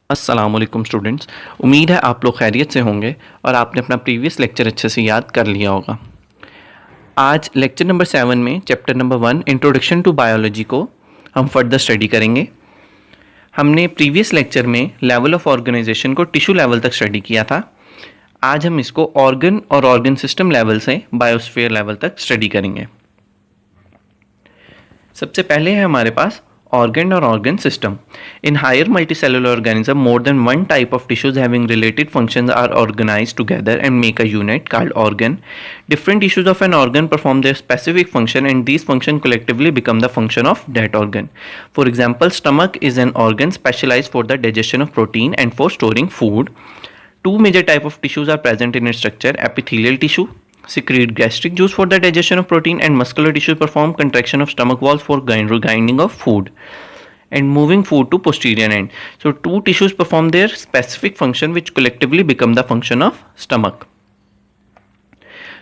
अस्सलामुअलैकुम स्टूडेंट्स। उम्मीद है आप लोग खैरियत से होंगे और आपने अपना प्रीवियस लेक्चर अच्छे से याद कर लिया होगा। आज लेक्चर नंबर 7 में chapter number 1 introduction to biology को हम फर्दर स्टडी करेंगे। हमने प्रीवियस लेक्चर में लेवल ऑफ ऑर्गेनाइजेशन को टिश्यू लेवल तक स्टडी किया था। आज हम इसको ऑर्गन और ऑर्गन सिस्टम लेवल से बायोस्फीयर लेवल तक स्टडी करेंगे। सबसे पहले है हमारे पास organ or organ system. In higher multicellular organism, more than one type of tissues having related functions are organized together and make a unit called organ. Different tissues of an organ perform their specific function and these functions collectively become the function of that organ. For example, stomach is an organ specialized for the digestion of protein and for storing food. Two major types of tissues are present in its structure: epithelial tissue secrete gastric juice for the digestion of protein and muscular tissue perform contraction of stomach walls for grinding of food and moving food to posterior end. So two tissues perform their specific function which collectively become the function of stomach.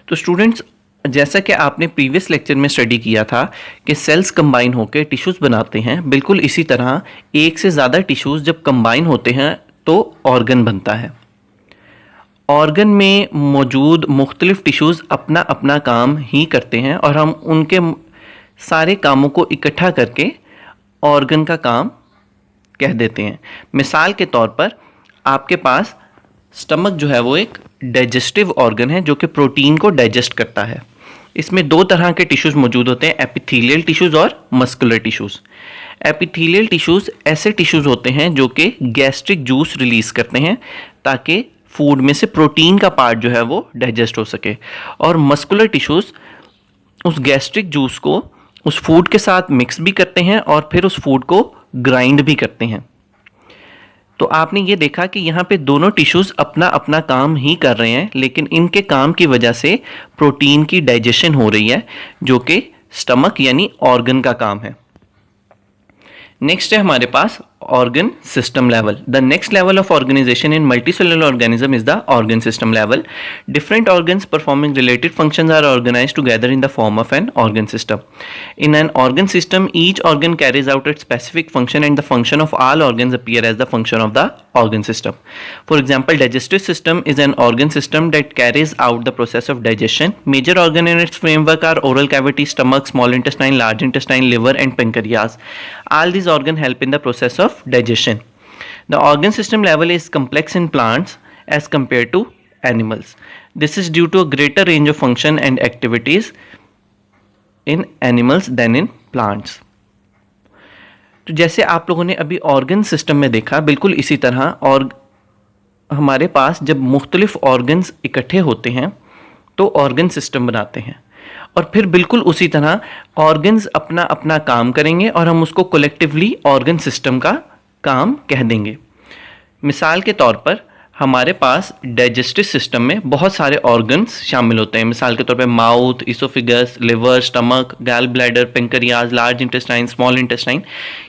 तो students, जैसा कि आपने previous lecture में study किया था कि sales combine होकर tissues बनाते हैं, बिल्कुल इसी तरह एक से ज़्यादा टिश्यूज़ जब कंबाइन होते हैं तो ऑर्गन बनता है। ऑर्गन में मौजूद मुख्तलिफ टिश्यूज़ अपना अपना काम ही करते हैं और हम उनके सारे कामों को इकट्ठा करके ऑर्गन का काम कह देते हैं। मिसाल के तौर पर आपके पास स्टमक जो है वो एक डाइजेस्टिव ऑर्गन है जो कि प्रोटीन को डाइजेस्ट करता है। इसमें दो तरह के टिश्यूज़ मौजूद होते हैं, एपिथेलियल टिश्यूज़ और मस्कुलर टिश्यूज़। एपिथेलियल टिश्यूज़ ऐसे टिश्यूज़ होते हैं जो कि गैस्ट्रिक जूस रिलीज़ करते हैं ताकि फूड में से प्रोटीन का पार्ट जो है वो डाइजेस्ट हो सके, और मस्कुलर टिश्यूज़ उस गैस्ट्रिक जूस को उस फूड के साथ मिक्स भी करते हैं और फिर उस फूड को ग्राइंड भी करते हैं। तो आपने ये देखा कि यहाँ पे दोनों टिश्यूज़ अपना अपना काम ही कर रहे हैं, लेकिन इनके काम की वजह से प्रोटीन की डाइजेशन हो रही है जो कि स्टमक यानी ऑर्गन का काम है। नेक्स्ट है हमारे पास organ system level. The next level of organization in multicellular organism is the organ system level. Different organs performing related functions are organized together in the form of an organ system. In an organ system, each organ carries out its specific function and the function of all organs appear as the function of the organ system. For example, digestive system is an organ system that carries out the process of digestion. Major organ in its framework are oral cavity, stomach, small intestine, large intestine, liver and pancreas. All these organs help in the process of digestion. The organ system level is complex in plants as compared to animals. This is due to a greater range of function and activities in animals than in plants. तो जैसे आप लोगों ने अभी organ system में देखा, बिल्कुल इसी तरह और हमारे पास जब मुख्तलिफ ऑर्गन्स इकट्ठे होते हैं तो ऑर्गन सिस्टम बनाते हैं, और फिर बिल्कुल उसी तरह ऑर्गन्स अपना अपना काम करेंगे और हम उसको कलेक्टिवली ऑर्गन सिस्टम का काम कह देंगे। मिसाल के तौर पर हमारे पास डाइजेस्टिव सिस्टम में बहुत सारे ऑर्गन्स शामिल होते हैं। मिसाल के तौर पर माउथ, इसोफिगस, लिवर, स्टमक, गैल bladder, pancreas, large intestine, small intestine,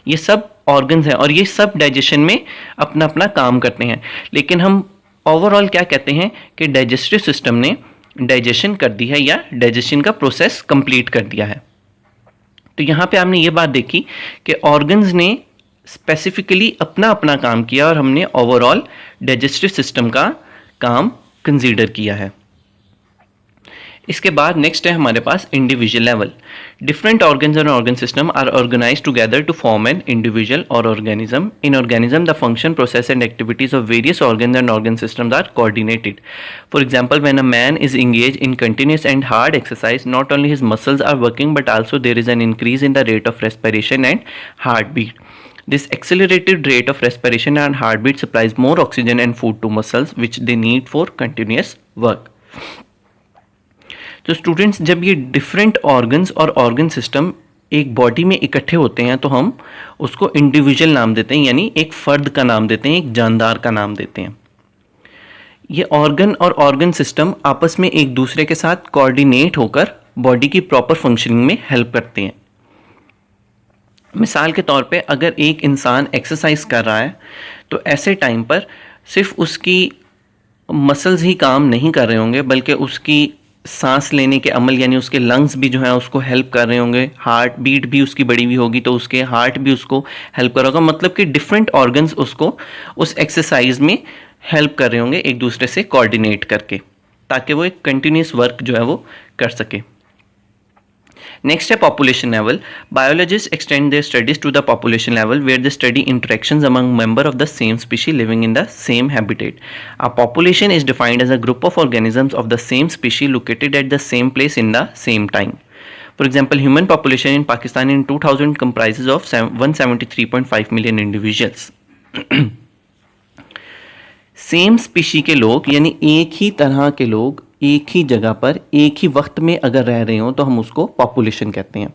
ये सब ऑर्गन्स हैं और ये सब डाइजेशन में अपना अपना काम करते हैं। लेकिन हम ओवरऑल क्या कहते हैं कि डाइजेस्टिव सिस्टम ने डाइजेशन कर दी है या डाइजेशन का प्रोसेस कंप्लीट कर दिया है। तो यहाँ पे आपने ये बात देखी कि ऑर्गन्स ने स्पेसिफिकली अपना अपना काम किया और हमने ओवरऑल डाइजेस्टिव सिस्टम का काम कंसीडर किया है। इसके बाद नेक्स्ट है हमारे पास individual level. Different organs and organ system are organised together to form an individual और organism. In organism the function, process and activities of various organs and organ systems are coordinated. For example, when a man is engaged in continuous and hard exercise, not only his muscles are working but also there is an increase in the rate of respiration and heartbeat. This accelerated rate of respiration and heartbeat supplies more oxygen and food to muscles which they need for continuous work. तो students, जब ये different organs और organ system एक body में इकट्ठे होते हैं तो हम उसको इंडिविजुअल नाम देते हैं, यानी एक फ़र्द का नाम देते हैं, एक जानदार का नाम देते हैं। ये ऑर्गन और ऑर्गन सिस्टम आपस में एक दूसरे के साथ कोऑर्डिनेट होकर बॉडी की प्रॉपर फंक्शनिंग में हेल्प करते हैं। मिसाल के तौर पे अगर एक इंसान एक्सरसाइज कर रहा है तो ऐसे टाइम पर सिर्फ उसकी मसल्स ही काम नहीं कर रहे होंगे, बल्कि उसकी सांस लेने के अमल यानी उसके लंग्स भी जो है उसको हेल्प कर रहे होंगे, हार्ट बीट भी उसकी बड़ी हुई होगी तो उसके हार्ट भी उसको हेल्प कर रहा होगा, मतलब कि डिफरेंट ऑर्गन्स उसको उस एक्सरसाइज में हेल्प कर रहे होंगे एक दूसरे से कोऑर्डिनेट करके, ताकि वो एक कंटिन्यूस वर्क जो है वो कर सके। नेक्स्ट है population level. Biologist extend their studies to the population level where they study interactions among member of the same species living in the same habitat. A population is defined as a group of organisms of the same species located at the same place in the same time. For example, human population in Pakistan in 2000 comprises of 173.5 million individuals. Same species के लोग यानी एक ही तरह के लोग एक ही जगह पर एक ही वक्त में अगर रह रहे हों तो हम उसको पॉपुलेशन कहते हैं।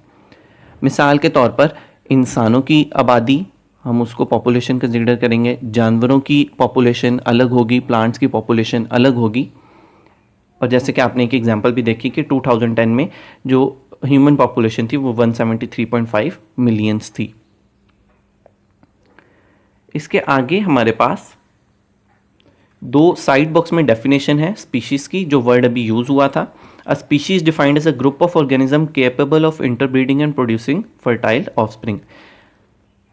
मिसाल के तौर पर इंसानों की आबादी हम उसको पॉपुलेशन कंसीडर करेंगे, जानवरों की पॉपुलेशन अलग होगी, प्लांट्स की पॉपुलेशन अलग होगी। और जैसे कि आपने एक एग्जांपल भी देखी कि 2010 में जो ह्यूमन पॉपुलेशन थी वो 173.5 मिलियंस थी। इसके आगे हमारे पास दो साइड बॉक्स में डेफिनेशन है स्पीशीज की, जो वर्ड अभी यूज हुआ था। A species defined as a group of organism capable of interbreeding and producing fertile offspring.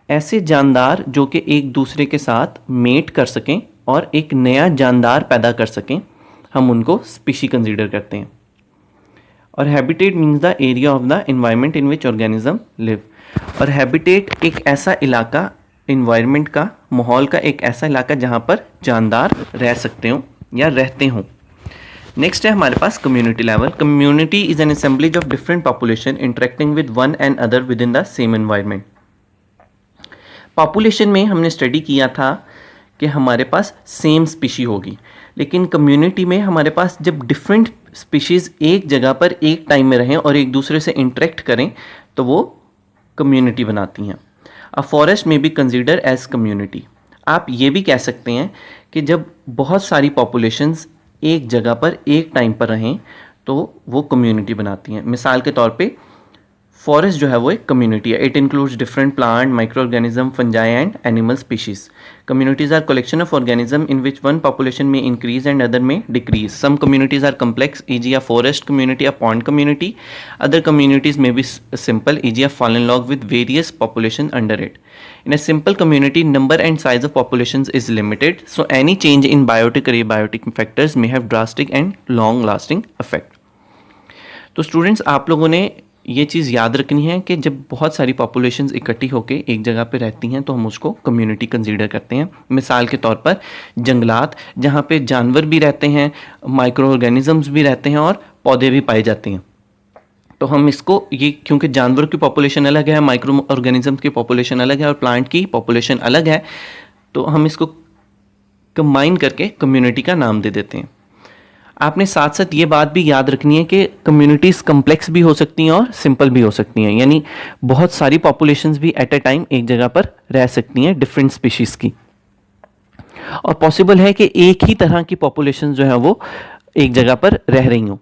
ऐसे जानदार जो कि एक दूसरे के साथ मेट कर सकें और एक नया जानदार पैदा कर सकें, हम उनको स्पीशी कंसीडर करते हैं। और habitat means the area of the environment in which organism live. और हैबिटेट एक ऐसा इलाका, इन्वायरमेंट का, माहौल का एक ऐसा इलाका जहाँ पर जानदार रह सकते हों या रहते हों। नेक्स्ट है हमारे पास community level. Community is an assemblage of different population interacting with one and other with in the same environment. Population में हमने स्टडी किया था कि हमारे पास सेम स्पीशी होगी, लेकिन कम्युनिटी में हमारे पास जब डिफरेंट स्पीशीज़ एक जगह पर एक टाइम में रहें और एक दूसरे से इंटरेक्ट करें तो वो कम्युनिटी बनाती हैं। अ फॉरेस्ट में बी कंसिडर एज कम्युनिटी। आप ये भी कह सकते हैं कि जब बहुत सारी पॉपुलेशंस एक जगह पर एक टाइम पर रहें तो वो कम्युनिटी बनाती हैं। मिसाल के तौर पे फॉरेस्ट जो है वो एक कम्युनिटी है। It includes different plant, micro organism, fungi and animal species. Communities are collection of organism in which one population में इंक्रीज एंड अदर में decrease. Some communities are complex, e.g. a forest community, a pond community. Other communities may be simple, e.g. a fallen log with various population under it. In a simple community, number and size of populations is limited, so any change in biotic or abiotic factors may have drastic and long-lasting effect. तो students, आप लोगों ने ये चीज़ याद रखनी है कि जब बहुत सारी पॉपुलेशंस इकट्ठी होकर एक जगह पे रहती हैं तो हम उसको कम्युनिटी कंसीडर करते हैं। मिसाल के तौर पर जंगलात, जहाँ पे जानवर भी रहते हैं, माइक्रो ऑर्गेनिजम्स भी रहते हैं और पौधे भी पाए जाते हैं, तो हम इसको ये, क्योंकि जानवरों की पॉपुलेशन अलग है, माइक्रो ऑर्गेनिजम्स की पॉपुलेशन अलग है और प्लांट की पॉपुलेशन अलग है, तो हम इसको कंबाइन करके कम्युनिटी का नाम दे देते हैं। आपने साथ साथ ये बात भी याद रखनी है कि कम्युनिटीज़ कम्प्लेक्स भी हो सकती हैं और सिंपल भी हो सकती हैं, यानी बहुत सारी पॉपुलेशंस भी एट ए टाइम एक जगह पर रह सकती हैं डिफरेंट स्पीशीज़ की, और पॉसिबल है कि एक ही तरह की पॉपुलेशन जो है वो एक जगह पर रह रही हों।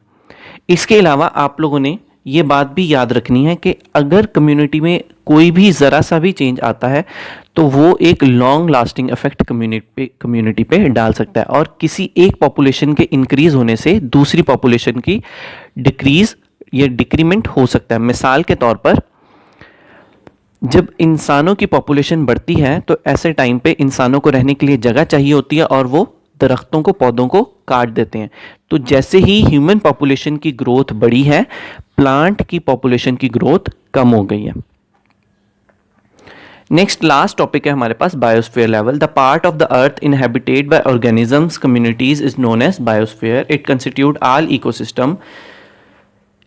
इसके अलावा आप लोगों ने ये बात भी याद रखनी है कि अगर कम्युनिटी में कोई भी ज़रा सा भी चेंज आता है तो वो एक लॉन्ग लास्टिंग इफेक्ट कम्युनिटी पे डाल सकता है, और किसी एक पॉपुलेशन के इंक्रीज होने से दूसरी पॉपुलेशन की डिक्रीज या डिक्रीमेंट हो सकता है। मिसाल के तौर पर जब इंसानों की पॉपुलेशन बढ़ती है तो ऐसे टाइम पे इंसानों को रहने के लिए जगह चाहिए होती है और वो दरख्तों को, पौधों को काट देते हैं। तो जैसे ही ह्यूमन पॉपुलेशन की ग्रोथ बढ़ी है, प्लांट की पॉपुलेशन की ग्रोथ कम हो गई है। नेक्स्ट लास्ट टॉपिक है हमारे पास biosphere level. The part of the earth inhabited by organisms communities is known as biosphere. It constitute all ecosystem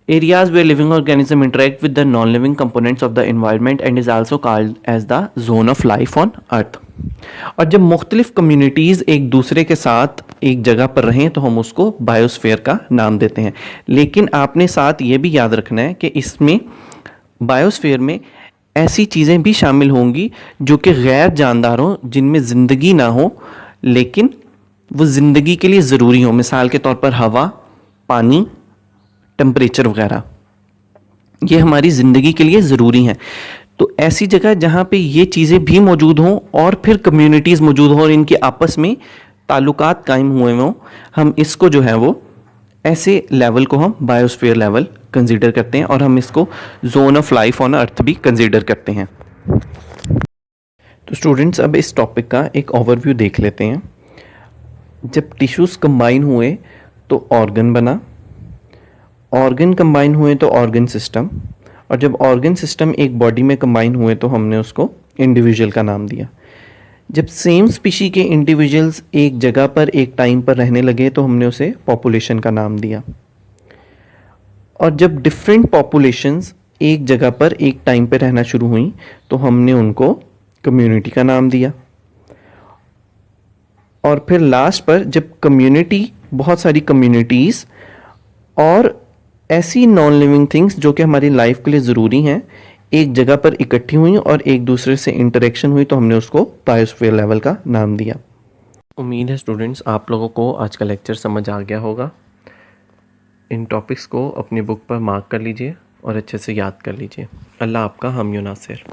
areas where living organisms interact with the non-living components of the environment and is also called as the zone of life on earth. और जब मुख्तलिफ communities एक दूसरे के साथ एक जगह पर रहें तो हम उसको बायोस्फीयर का नाम देते हैं। लेकिन आपने साथ ये भी याद रखना है कि इसमें बायोस्फीयर में ऐसी चीज़ें भी शामिल होंगी जो कि गैर जानदार हों, जिनमें ज़िंदगी ना हो लेकिन वो ज़िंदगी के लिए ज़रूरी हो। मिसाल के तौर पर हवा, पानी, टेम्परेचर वगैरह, ये हमारी ज़िंदगी के लिए ज़रूरी हैं। तो ऐसी जगह जहाँ पे ये चीज़ें भी मौजूद हों और फिर कम्युनिटीज़ मौजूद हों और इनके आपस में ताल्लुकात कायम हुए हों, हम इसको जो है वो ऐसे लेवल को हम बायोस्फीयर लेवल कंसीडर करते हैं और हम इसको zone of life on earth भी कंसीडर करते हैं। तो स्टूडेंट्स अब इस टॉपिक का एक ओवरव्यू देख लेते हैं। जब टिश्यूज़ कंबाइन हुए तो ऑर्गन बना, ऑर्गन कंबाइन हुए तो ऑर्गन सिस्टम, और जब ऑर्गन सिस्टम एक बॉडी में कंबाइन हुए तो हमने उसको इंडिविजुअल का नाम दिया। जब सेम स्पीशी के इंडिविजुअल्स एक जगह पर एक टाइम पर रहने लगे तो हमने उसे पॉपुलेशन का नाम दिया। और जब डिफरेंट पॉपुलेशंस एक जगह पर एक टाइम पर रहना शुरू हुई तो हमने उनको कम्युनिटी का नाम दिया। और फिर लास्ट पर जब कम्युनिटी, बहुत सारी कम्युनिटीज़ और ऐसी नॉन लिविंग थिंग्स जो कि हमारी लाइफ के लिए ज़रूरी हैं एक जगह पर इकट्ठी हुई और एक दूसरे से इंटरेक्शन हुई तो हमने उसको बायोस्फीयर लेवल का नाम दिया। उम्मीद है स्टूडेंट्स आप लोगों को आज का लेक्चर समझ आ गया होगा। इन टॉपिक्स को अपनी बुक पर मार्क कर लीजिए और अच्छे से याद कर लीजिए। अल्लाह आपका हम नासिर।